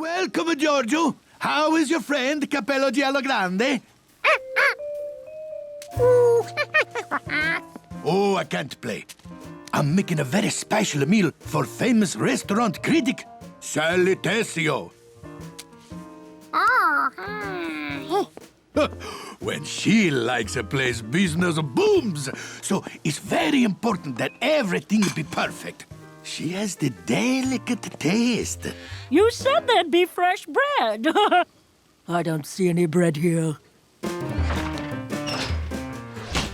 Welcome, Giorgio. How is your friend, Capello Giallo Grande? Oh, I can't play. I'm making a very special meal for famous restaurant critic, Sally Tessio. When she likes a place, business booms. So it's very important that everything be perfect. She has the delicate taste. You said there'd be fresh bread. I don't see any bread here.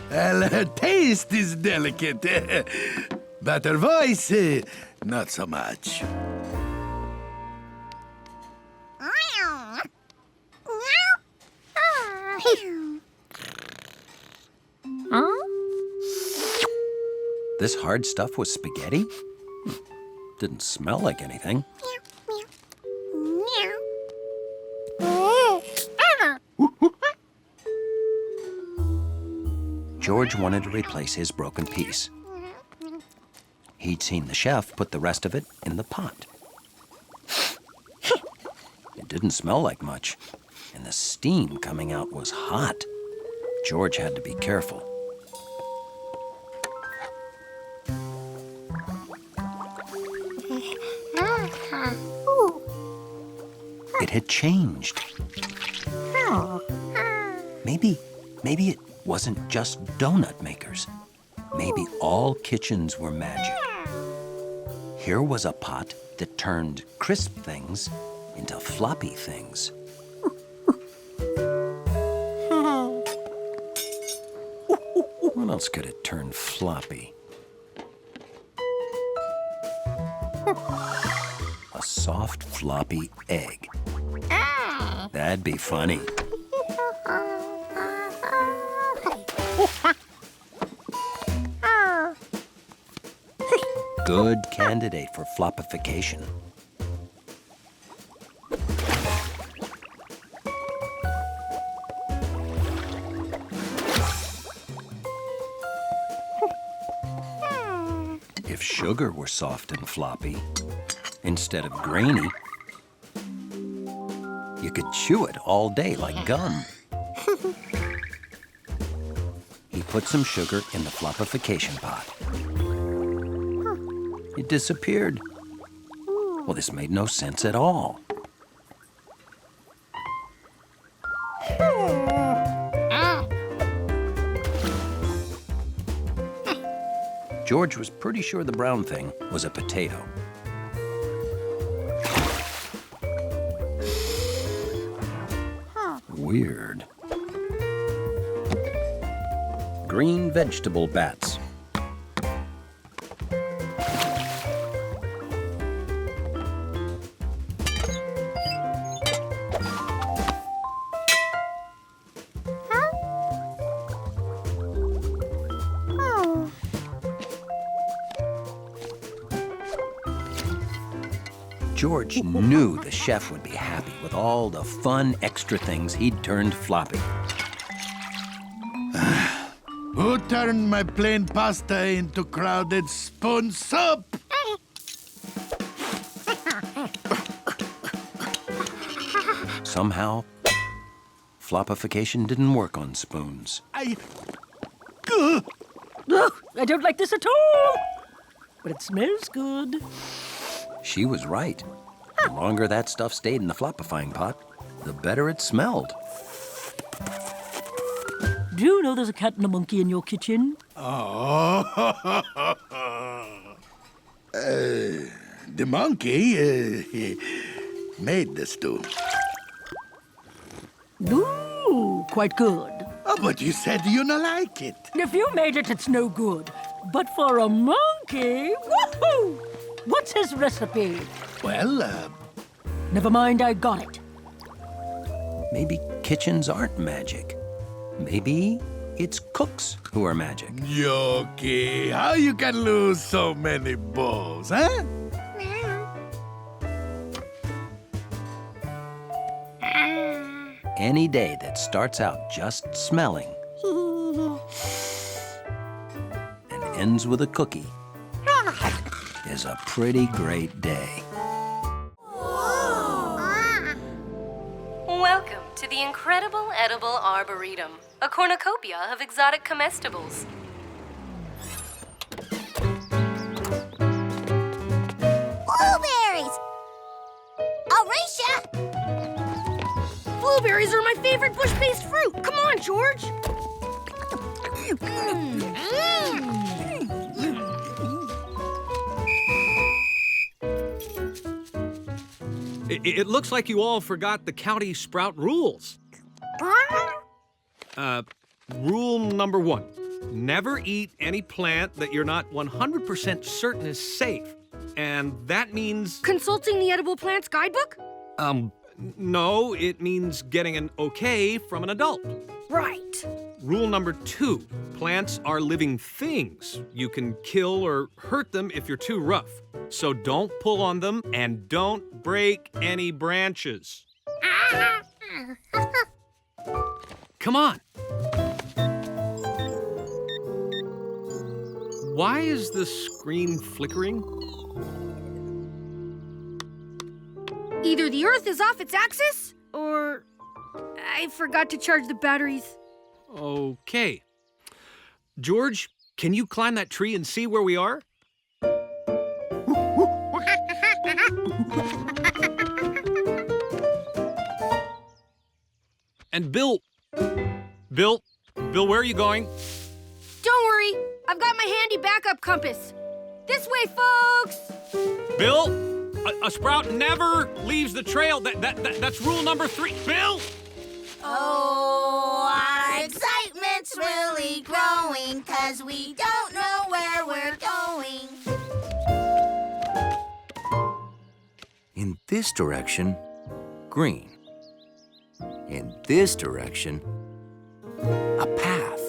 Well, her taste is delicate, but her voice, not so much. This hard stuff was spaghetti? Didn't smell like anything. George wanted to replace his broken piece. He'd seen the chef put the rest of it in the pot. It didn't smell like much, and the steam coming out was hot. George had to be careful. It had changed. Maybe it wasn't just donut makers. Maybe all kitchens were magic. Here was a pot that turned crisp things into floppy things. What else could it turn floppy? A soft, floppy egg. That'd be funny. Good candidate for floppification. If sugar were soft and floppy, instead of grainy, you could chew it all day like gum. He put some sugar in the floppification pot. It disappeared. Well, this made no sense at all. George was pretty sure the brown thing was a potato. Weird. Green vegetable bats. George knew the chef would be happy with all the fun extra things he'd turned floppy. Who turned my plain pasta into crowded spoon soup? Somehow, floppification didn't work on spoons. Ugh, I don't like this at all. But it smells good. She was right. The longer that stuff stayed in the floppifying pot, the better it smelled. Do you know there's a cat and a monkey in your kitchen? Oh, the monkey he made the stew. Ooh, quite good. Oh, but you said you don't like it. If you made it, it's no good. But for a monkey, woohoo! What's his recipe? Well, Never mind, I got it. Maybe kitchens aren't magic. Maybe it's cooks who are magic. Yoki, how you can lose so many balls, huh? Any day that starts out just smelling and ends with a cookie is a pretty great day. Welcome to the incredible Edible Arboretum, a cornucopia of exotic comestibles. Blueberries! Alicia! Blueberries are my favorite bush-based fruit. Come on, George. It looks like you all forgot the county sprout rules. Rule number 1. Never eat any plant that you're not 100% certain is safe. And that means... Consulting the Edible Plants Guidebook? No, it means getting an okay from an adult. Right. Rule number 2. Plants are living things. You can kill or hurt them if you're too rough. So don't pull on them and don't break any branches. Come on. Why is the screen flickering? Either the Earth is off its axis, or I forgot to charge the batteries. Okay. George, can you climb that tree and see where we are? And Bill, where are you going? Don't worry, I've got my handy backup compass. This way, folks! Bill, a sprout never leaves the trail. That's rule number 3. Bill! Oh, our excitement's really growing, 'cause we don't know where we're going. In this direction, green. In this direction, a path.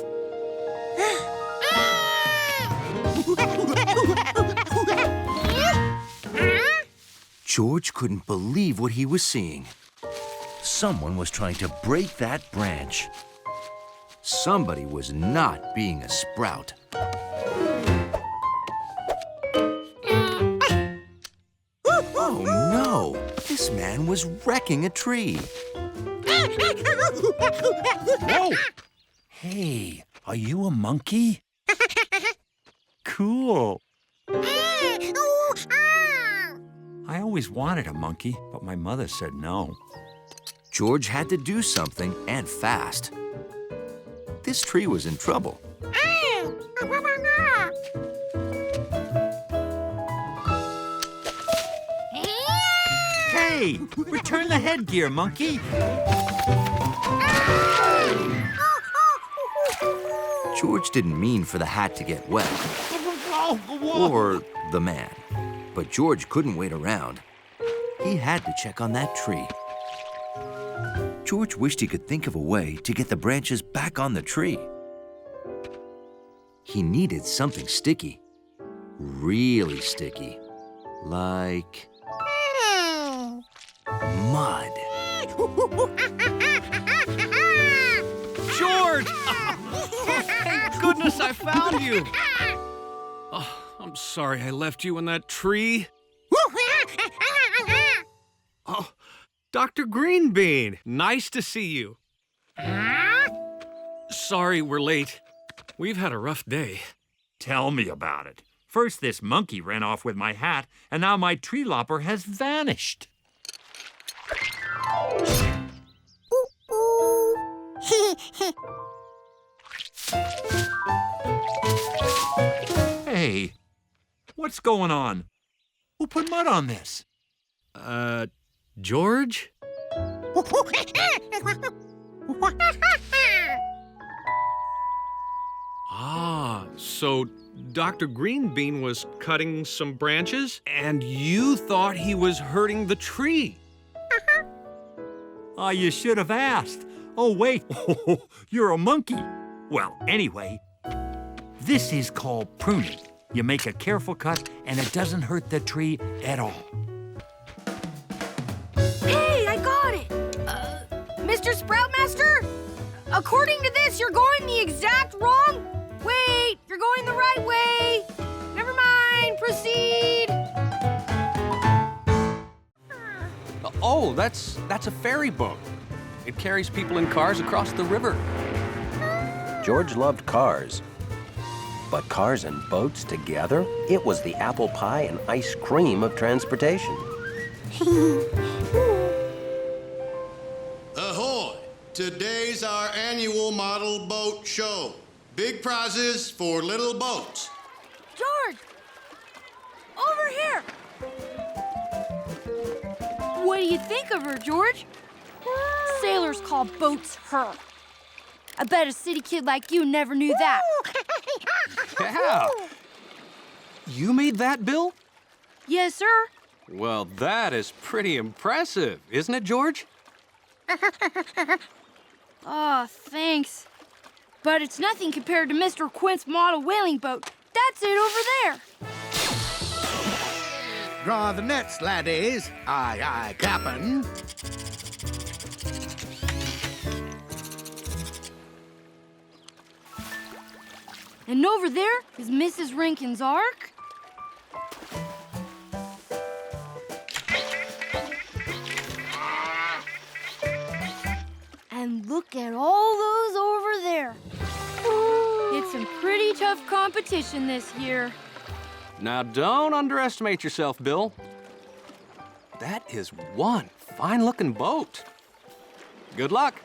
George couldn't believe what he was seeing. Someone was trying to break that branch. Somebody was not being a sprout. Oh no! This man was wrecking a tree. Whoa! Hey, are you a monkey? Cool. I always wanted a monkey, but my mother said no. George had to do something, and fast. This tree was in trouble. Hey, return the headgear, monkey. George didn't mean for the hat to get wet. Or the man. But George couldn't wait around. He had to check on that tree. George wished he could think of a way to get the branches back on the tree. He needed something sticky. Really sticky. Like... mud. George! Oh, thank goodness I found you. Oh, I'm sorry I left you in that tree. Oh, Dr. Greenbean, nice to see you. Sorry we're late. We've had a rough day. Tell me about it. First, this monkey ran off with my hat, and now my tree lopper has vanished. Hey, what's going on? Who put mud on this? George? So Dr. Greenbean was cutting some branches, and you thought he was hurting the tree. Oh, you should have asked. Oh, wait, you're a monkey. Well, anyway, this is called pruning. You make a careful cut, and it doesn't hurt the tree at all. Hey, I got it! Mr. Sproutmaster? According to this, you're going the exact wrong... Wait, you're going the right way. Never mind, proceed. Oh, that's a fairy book. It carries people in cars across the river. George loved cars. But cars and boats together? It was the apple pie and ice cream of transportation. Ahoy! Today's our annual model boat show. Big prizes for little boats. George! Over here! What do you think of her, George? Sailors call boats her. I bet a city kid like you never knew that. Yeah. You made that, Bill? Yes, sir. Well, that is pretty impressive, isn't it, George? Oh, thanks. But it's nothing compared to Mr. Quint's model whaling boat. That's it over there. Draw the nets, laddies. Aye, aye, Cap'n. And over there is Mrs. Renkins' ark. And look at all those over there. It's some pretty tough competition this year. Now, don't underestimate yourself, Bill. That is one fine-looking boat. Good luck.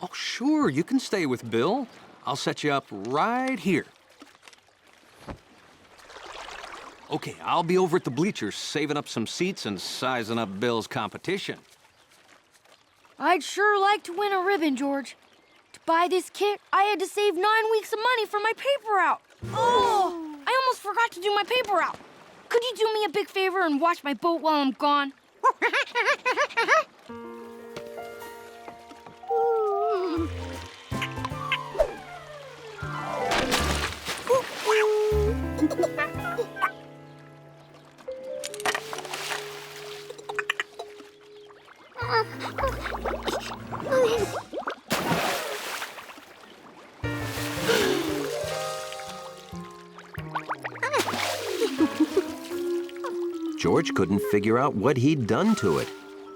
Oh, sure, you can stay with Bill. I'll set you up right here. Okay, I'll be over at the bleachers saving up some seats and sizing up Bill's competition. I'd sure like to win a ribbon, George. To buy this kit, I had to save 9 weeks of money for my paper route. Oh, I almost forgot to do my paper route. Could you do me a big favor and watch my boat while I'm gone? George couldn't figure out what he'd done to it.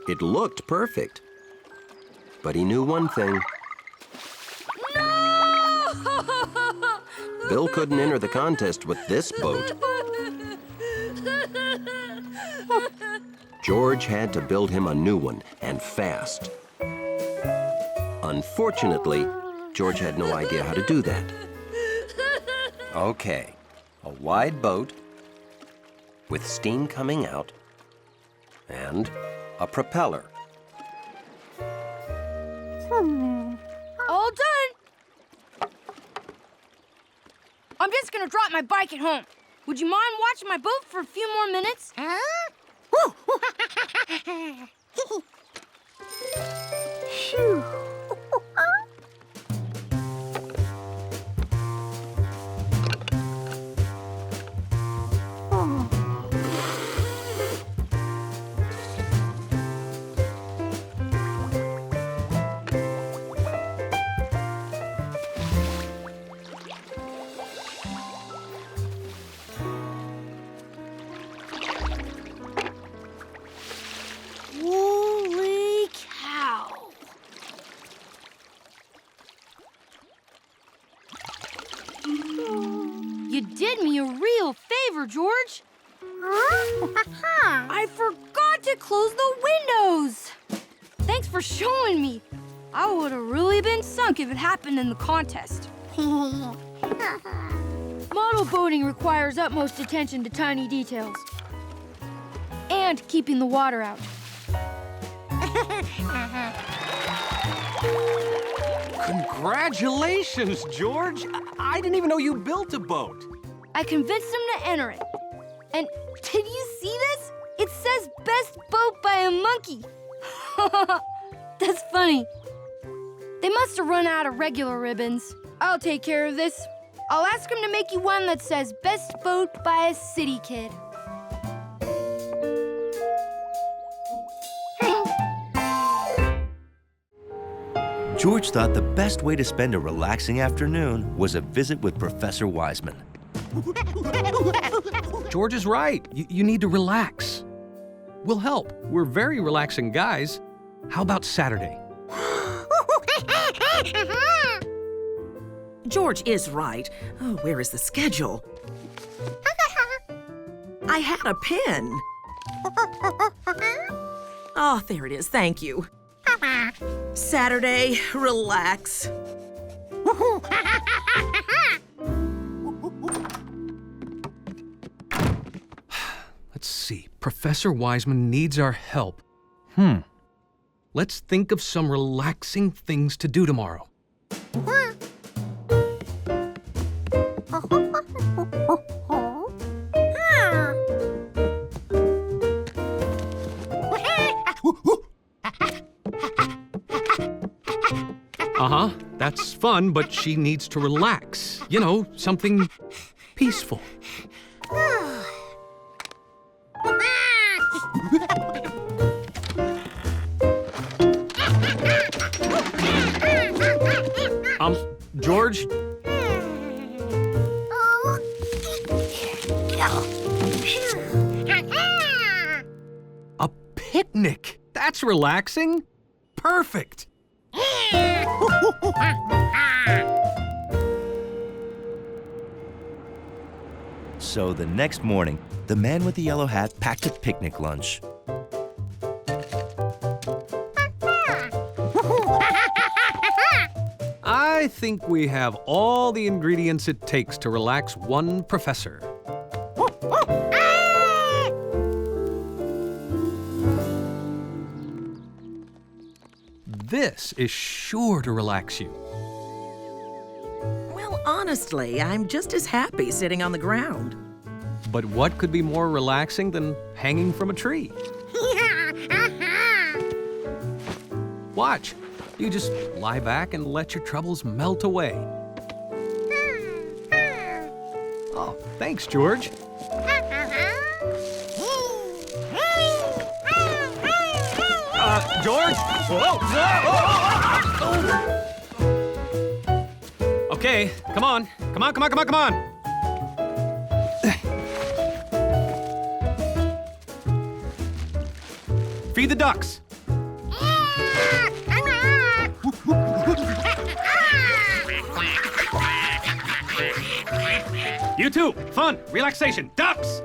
It looked perfect. But he knew one thing. No! Bill couldn't enter the contest with this boat. George had to build him a new one, and fast. Unfortunately, George had no idea how to do that. Okay, a wide boat with steam coming out and a propeller. All done. I'm just gonna drop my bike at home. Would you mind watching my boat for a few more minutes? Phew. Holy cow. You did me a real favor, George. I forgot to close the windows. Thanks for showing me. I would have really been sunk if it happened in the contest. Model boating requires utmost attention to tiny details. And keeping the water out. Congratulations, George! I didn't even know you built a boat. I convinced him to enter it. And did you see this? It says best boat by a monkey. That's funny. They must have run out of regular ribbons. I'll take care of this. I'll ask him to make you one that says best boat by a city kid. George thought the best way to spend a relaxing afternoon was a visit with Professor Wiseman. George is right. You need to relax. We'll help. We're very relaxing guys. How about Saturday? George is right. Oh, where is the schedule? I had a pen. Oh, there it is. Thank you. Saturday, relax. Let's see. Professor Wiseman needs our help. Let's think of some relaxing things to do tomorrow. That's fun, but she needs to relax. You know, something peaceful. George? A picnic. That's relaxing. Perfect. So the next morning, the man with the yellow hat packed a picnic lunch. I think we have all the ingredients it takes to relax one professor. This is sure to relax you. Well, honestly, I'm just as happy sitting on the ground. But what could be more relaxing than hanging from a tree? Watch. You just lie back and let your troubles melt away. Oh, thanks, George. George? Whoa! Okay, come on. Come on. Feed the ducks. You too. Fun, relaxation, ducks.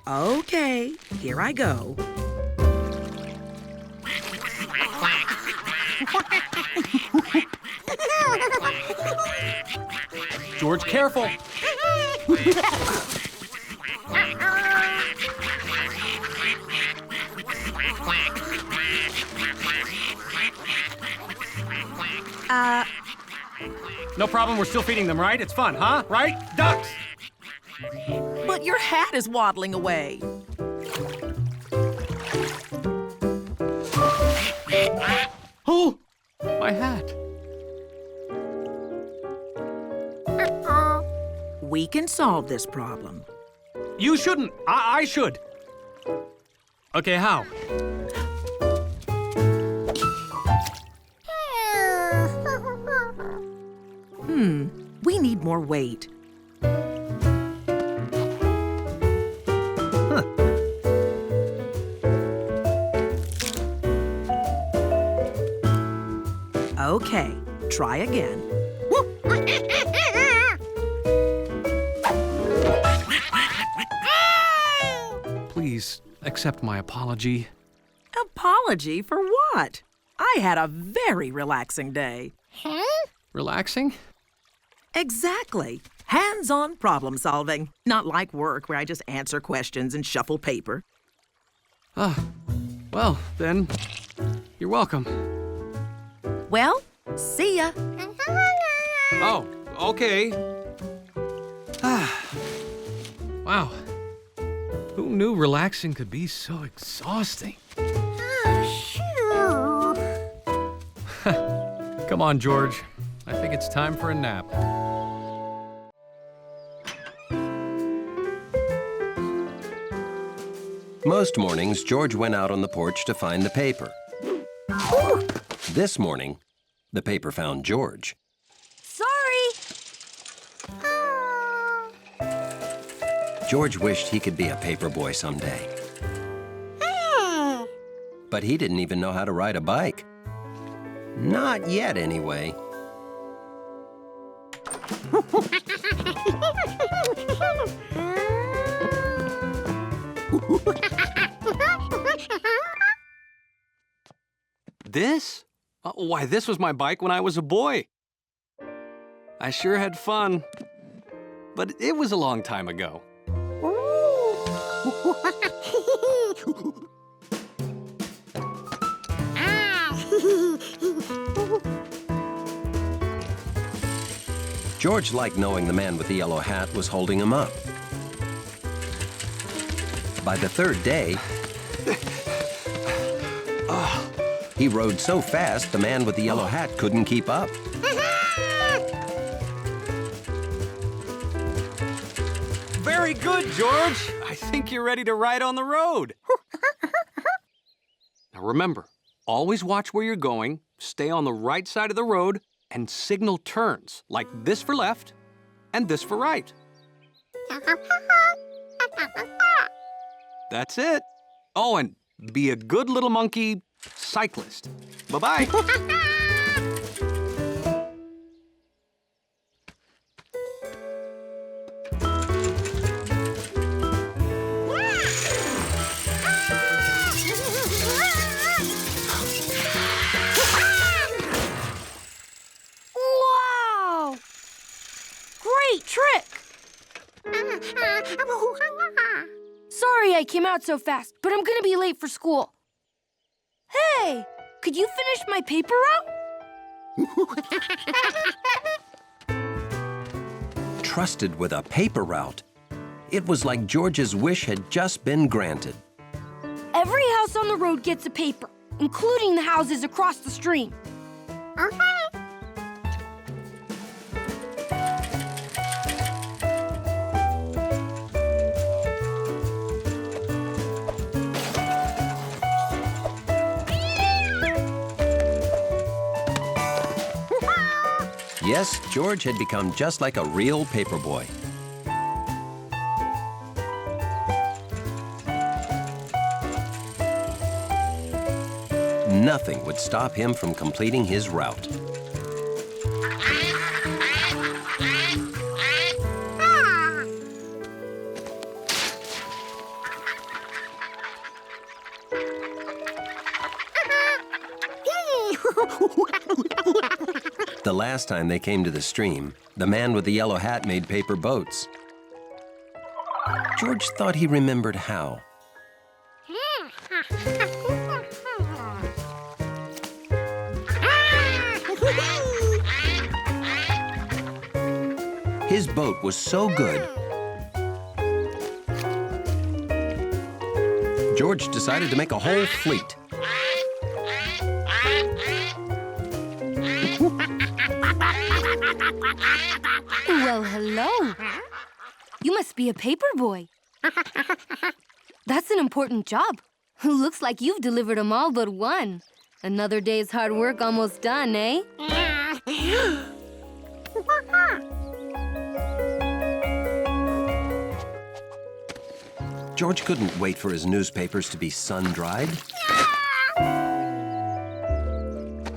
Okay, here I go. George, careful. No problem, we're still feeding them, right? It's fun, huh? Right? Ducks! But your hat is waddling away. Oh, my hat. We can solve this problem. You shouldn't. I should. Okay, how? We need more weight. Okay, try again. Please accept my apology. Apology for what? I had a very relaxing day. Relaxing? Exactly. Hands-on problem solving. Not like work where I just answer questions and shuffle paper. Well, then, you're welcome. Well, see ya. Oh, okay. Wow. Who knew relaxing could be so exhausting? Come on, George. I think it's time for a nap. Most mornings, George went out on the porch to find the paper. This morning, the paper found George. Sorry. George wished he could be a paper boy someday. but he didn't even know how to ride a bike. Not yet, anyway. This? Why, this was my bike when I was a boy. I sure had fun. But it was a long time ago. George liked knowing the man with the yellow hat was holding him up. By the third day, he rode so fast the man with the yellow hat couldn't keep up. Very good, George. I think you're ready to ride on the road. Now remember, always watch where you're going, stay on the right side of the road, and signal turns, like this for left and this for right. That's it. Oh, and be a good little monkey cyclist. Bye-bye. Wow! Great trick! Sorry I came out so fast, but I'm gonna be late for school. Hey, could you finish my paper route? Trusted with a paper route. It was like George's wish had just been granted. Every house on the road gets a paper, including the houses across the stream. Yes, George had become just like a real paperboy. Nothing would stop him from completing his route. The last time they came to the stream, the man with the yellow hat made paper boats. George thought he remembered how. His boat was so good, George decided to make a whole fleet. Well, hello. You must be a paper boy. That's an important job. Looks like you've delivered them all but one. Another day's hard work almost done, eh? George couldn't wait for his newspapers to be sun-dried.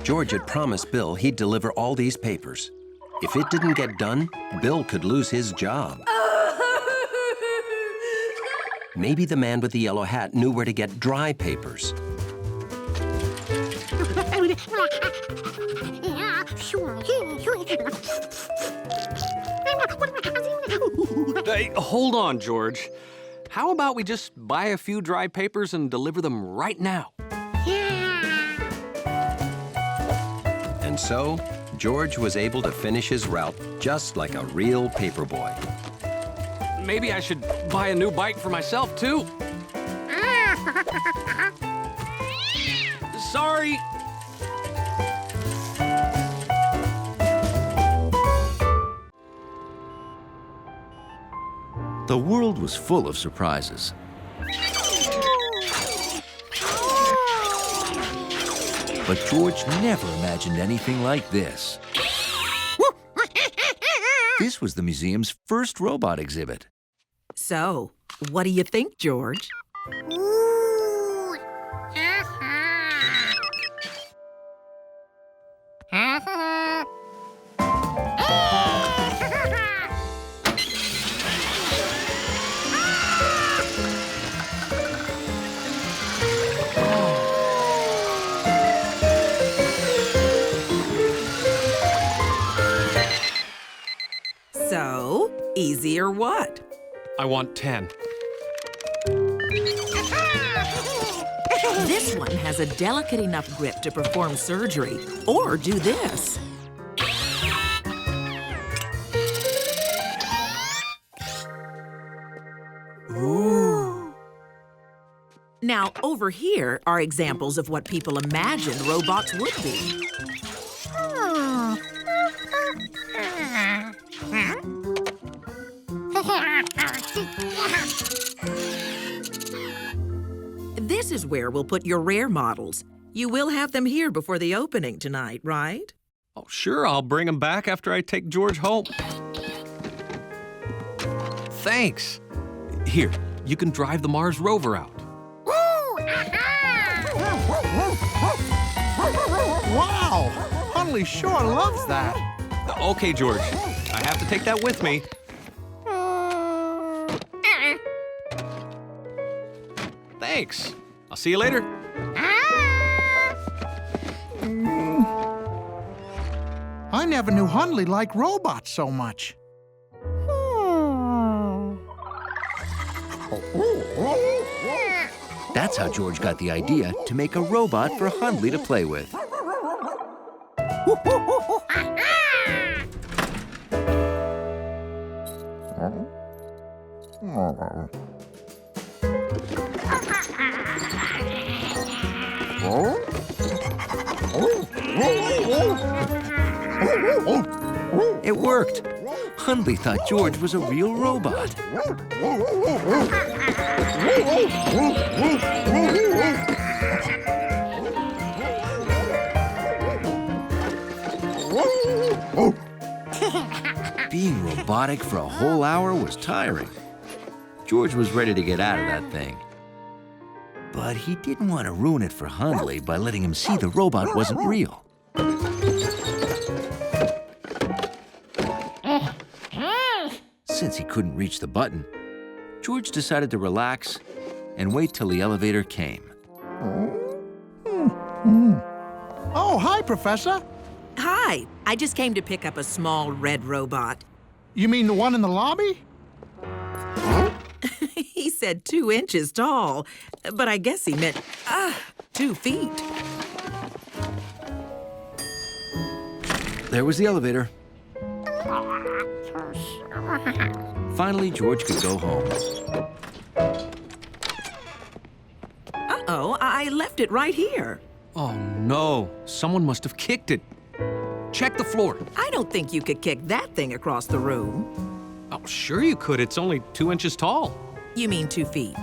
George had promised Bill he'd deliver all these papers. If it didn't get done, Bill could lose his job. Maybe the man with the yellow hat knew where to get dry papers. Hey, hold on, George. How about we just buy a few dry papers and deliver them right now? And so, George was able to finish his route just like a real paperboy. Maybe I should buy a new bike for myself, too. Sorry. The world was full of surprises. But George never imagined anything like this. This was the museum's first robot exhibit. So, what do you think, George? Easy or what? I want 10. This one has a delicate enough grip to perform surgery or do this. Ooh. Now, over here are examples of what people imagine robots would be. This is where we'll put your rare models. You will have them here before the opening tonight, right? Oh, sure, I'll bring them back after I take George home. Thanks. Here, you can drive the Mars rover out. Wow! Hunley sure loves that. Okay, George, I have to take that with me. Thanks. I'll see you later. I never knew Hunley liked robots so much. That's how George got the idea to make a robot for Hunley to play with. It worked. Hunley thought George was a real robot. Being robotic for a whole hour was tiring. George was ready to get out of that thing. But he didn't want to ruin it for Hunley by letting him see the robot wasn't real. Since he couldn't reach the button, George decided to relax and wait till the elevator came. Oh, hi, Professor. Hi, I just came to pick up a small red robot. You mean the one in the lobby? He said 2 inches tall, but I guess he meant 2 feet. There was the elevator. Finally, George could go home. Uh-oh, I left it right here. Oh, no. Someone must have kicked it. Check the floor. I don't think you could kick that thing across the room. Oh, sure you could. It's only 2 inches tall. You mean 2 feet?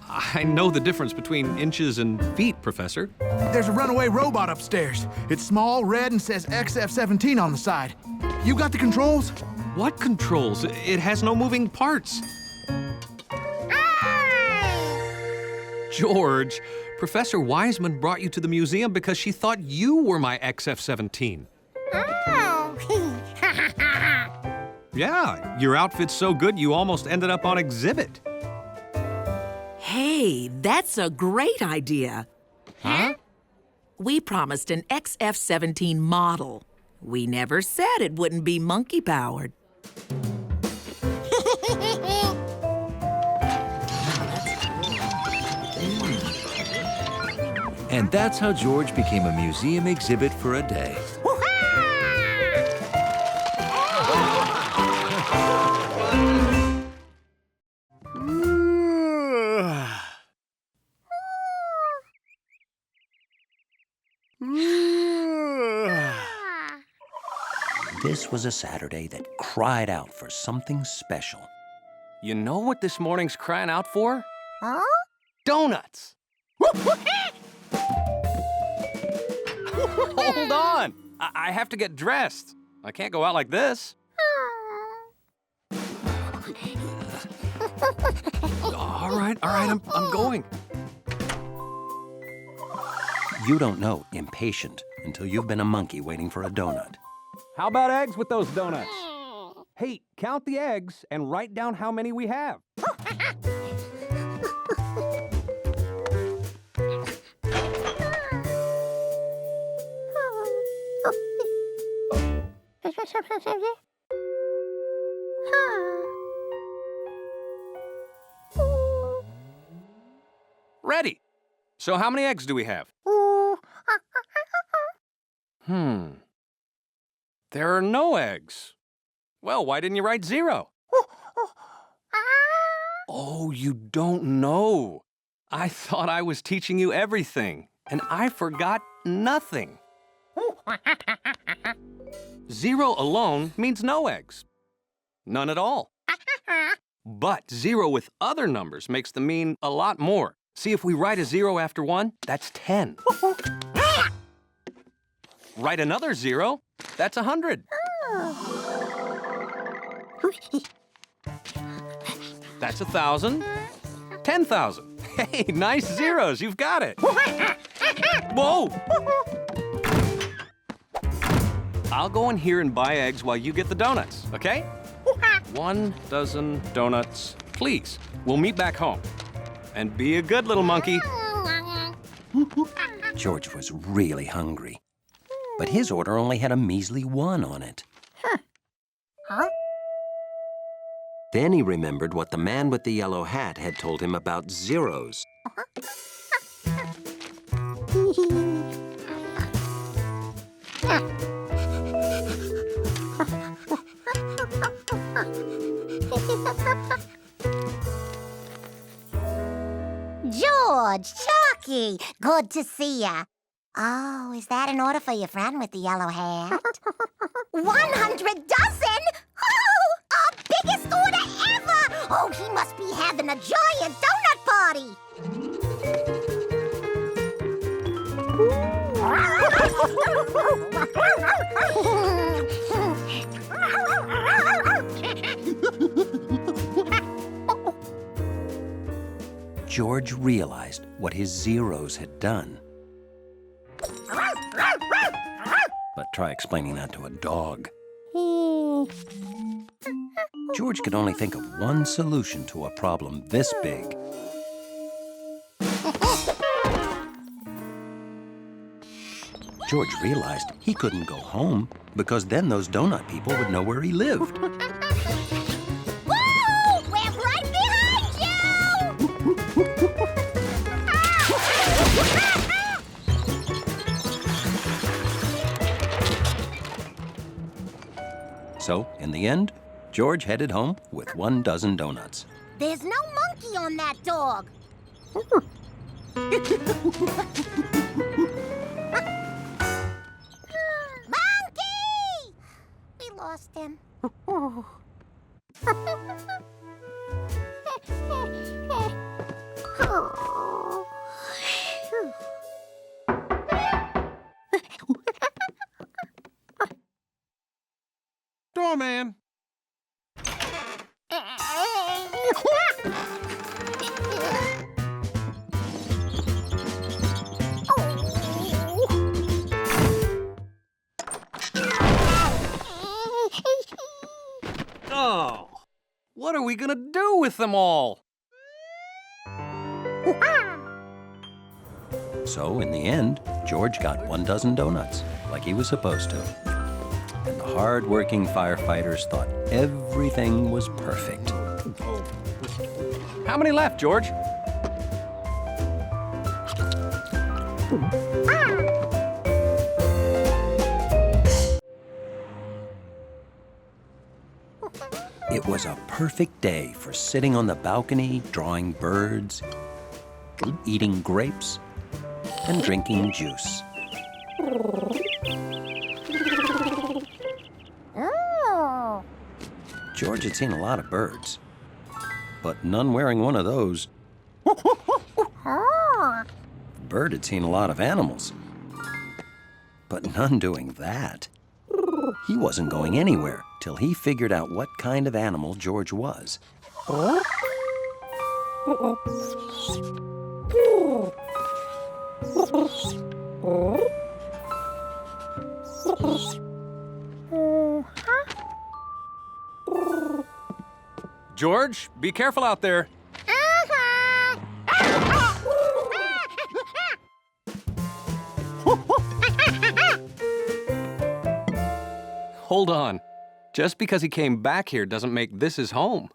I know the difference between inches and feet, Professor. There's a runaway robot upstairs. It's small, red, and says XF-17 on the side. You got the controls? What controls? It has no moving parts. George, Professor Wiseman brought you to the museum because she thought you were my XF-17. Yeah, your outfit's so good you almost ended up on exhibit. Hey, that's a great idea. Huh? We promised an XF-17 model. We never said it wouldn't be monkey-powered. And that's how George became a museum exhibit for a day. This was a Saturday that cried out for something special. You know what this morning's crying out for? Huh? Donuts! Hold on! I have to get dressed. I can't go out like this. All right, I'm going. You don't know impatient until you've been a monkey waiting for a donut. How about eggs with those donuts? Hey, count the eggs and write down how many we have. So how many eggs do we have? There are no eggs. Well, why didn't you write 0? Oh, you don't know. I thought I was teaching you everything, and I forgot nothing. 0 alone means no eggs. None at all. But 0 with other numbers makes them mean a lot more. See, if we write a 0 after 1, that's 10. Write another 0, that's 100. That's 1,000. 10,000. Hey, nice zeros, you've got it. Whoa! I'll go in here and buy eggs while you get the donuts, okay? 1 dozen donuts, please. We'll meet back home. And be a good little monkey. George was really hungry, but his order only had a measly 1 on it. Then he remembered what the man with the yellow hat had told him about zeros. George, Chalky, good to see ya. Oh, is that an order for your friend with the yellow hat? 100 dozen? Oh, our biggest order ever! Oh, he must be having a giant donut party. George realized what his zeros had done. But try explaining that to a dog. George could only think of one solution to a problem this big. George realized he couldn't go home because then those donut people would know where he lived. Woo! We're right behind you! So, in the end, George headed home with 1 dozen donuts. There's no monkey on that dog. Monkey! We lost him. Doorman. Oh, what are we gonna do with them all? So, in the end, George got 1 dozen donuts, like he was supposed to. And the hard-working firefighters thought everything was perfect. How many left, George? It was a perfect day for sitting on the balcony, drawing birds, eating grapes, and drinking juice. Oh. George had seen a lot of birds, but none wearing one of those. Oh. The bird had seen a lot of animals, but none doing that. He wasn't going anywhere till he figured out what kind of animal George was. George, be careful out there. Hold on. Just because he came back here doesn't make this his home.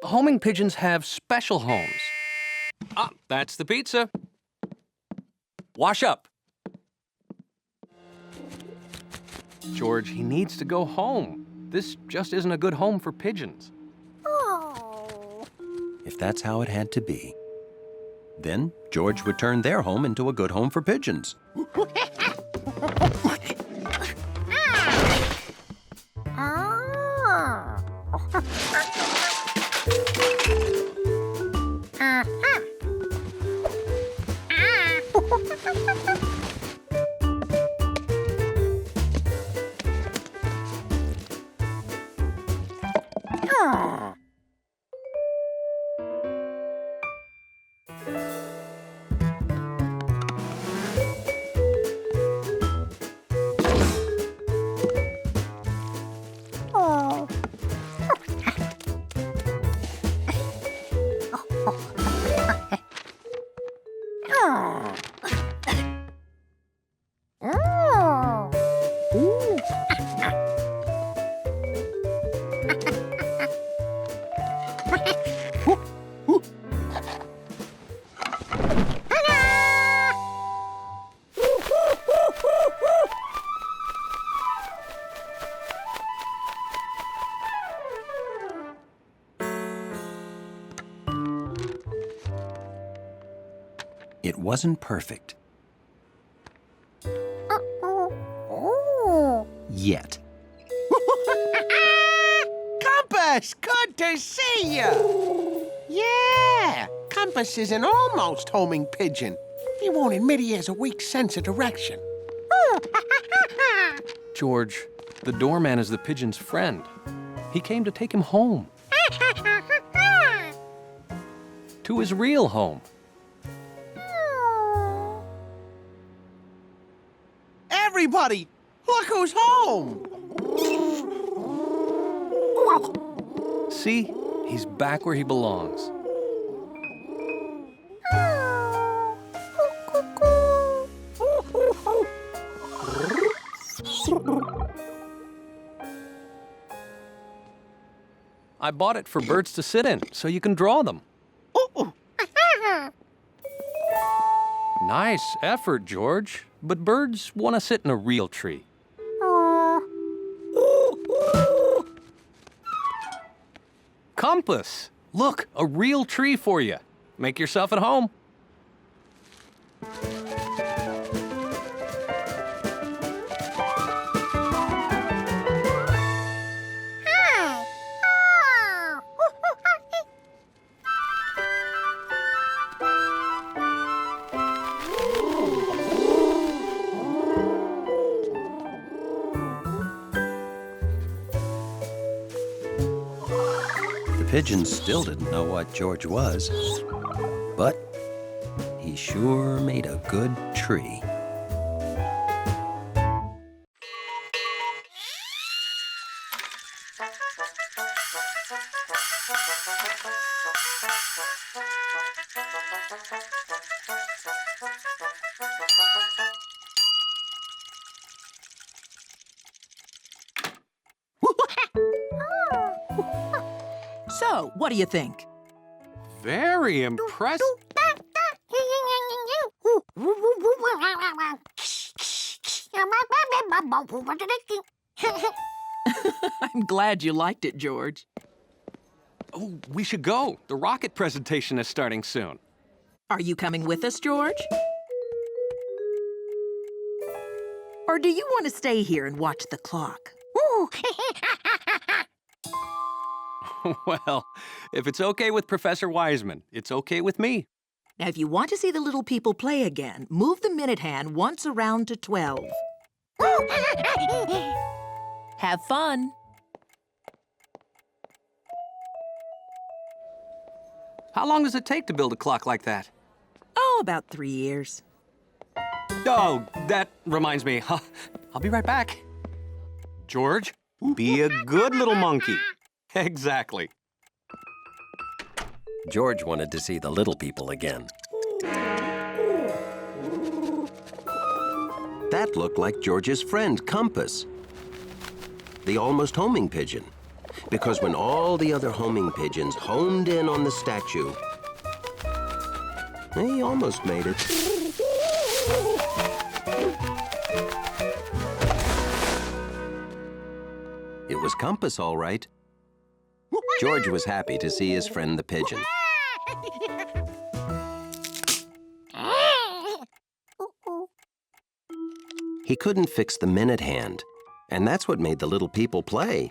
Homing pigeons have special homes. Ah, that's the pizza. Wash up. George, he needs to go home. This just isn't a good home for pigeons. If that's how it had to be, then George would turn their home into a good home for pigeons. It wasn't perfect. Yet. Compass, good to see you. Yeah, Compass is an almost homing pigeon. He won't admit he has a weak sense of direction. George, the doorman is the pigeon's friend. He came to take him home. To his real home. Everybody, look who's home! See? He's back where he belongs. I bought it for birds to sit in, so you can draw them. Nice effort, George. But birds want to sit in a real tree. Compass! Look, a real tree for you. Make yourself at home. Pigeons still didn't know what George was, but he sure made a good tree. So, what do you think? Very impressive. I'm glad you liked it, George. Oh, we should go. The rocket presentation is starting soon. Are you coming with us, George? Or do you want to stay here and watch the clock? Well, if it's okay with Professor Wiseman, it's okay with me. Now, if you want to see the little people play again, move the minute hand once around to 12. Have fun. How long does it take to build a clock like that? Oh, about 3 years. Oh, that reminds me. I'll be right back. George, be a good little monkey. Exactly. George wanted to see the little people again. That looked like George's friend, Compass, the almost homing pigeon. Because when all the other homing pigeons homed in on the statue, He almost made it. It was Compass, all right. George was happy to see his friend the pigeon. He couldn't fix the minute hand, and that's what made the little people play.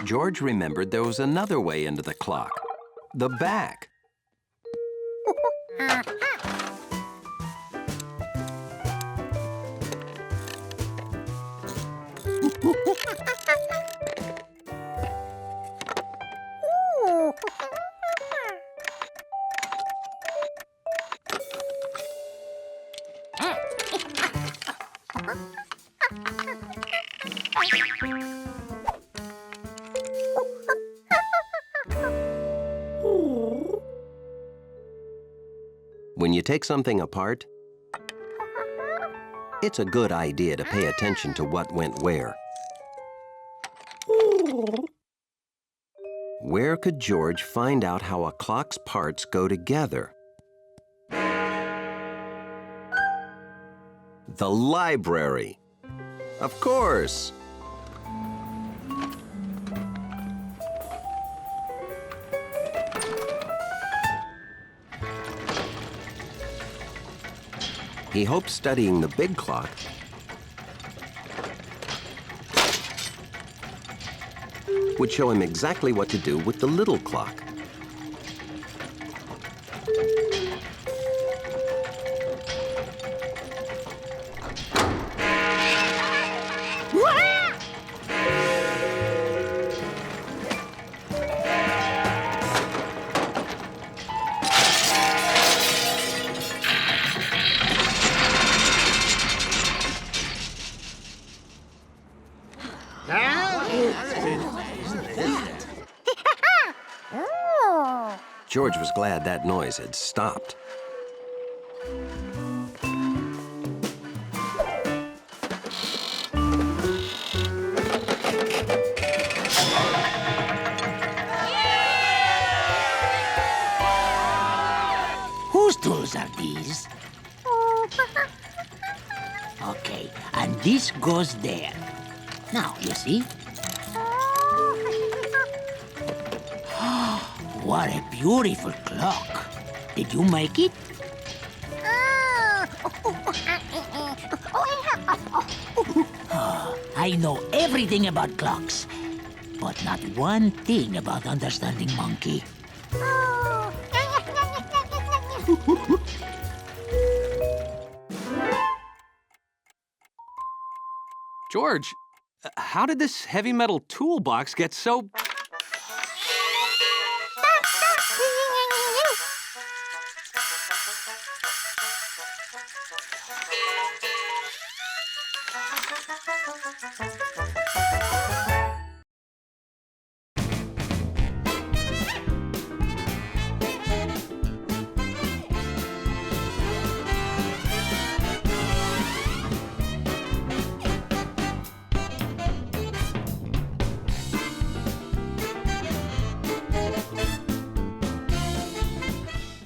George remembered there was another way into the clock, the back. When you take something apart, it's a good idea to pay attention to what went where. Where could George find out how a clock's parts go together? The library. Of course. He hoped studying the big clock would show him exactly what to do with the little clock. George was glad that noise had stopped. Whose tools are these? Okay, and this goes there. Now, you see? What a beautiful clock. Did you make it? I know everything about clocks, but not one thing about understanding monkey. George, how did this heavy metal toolbox get so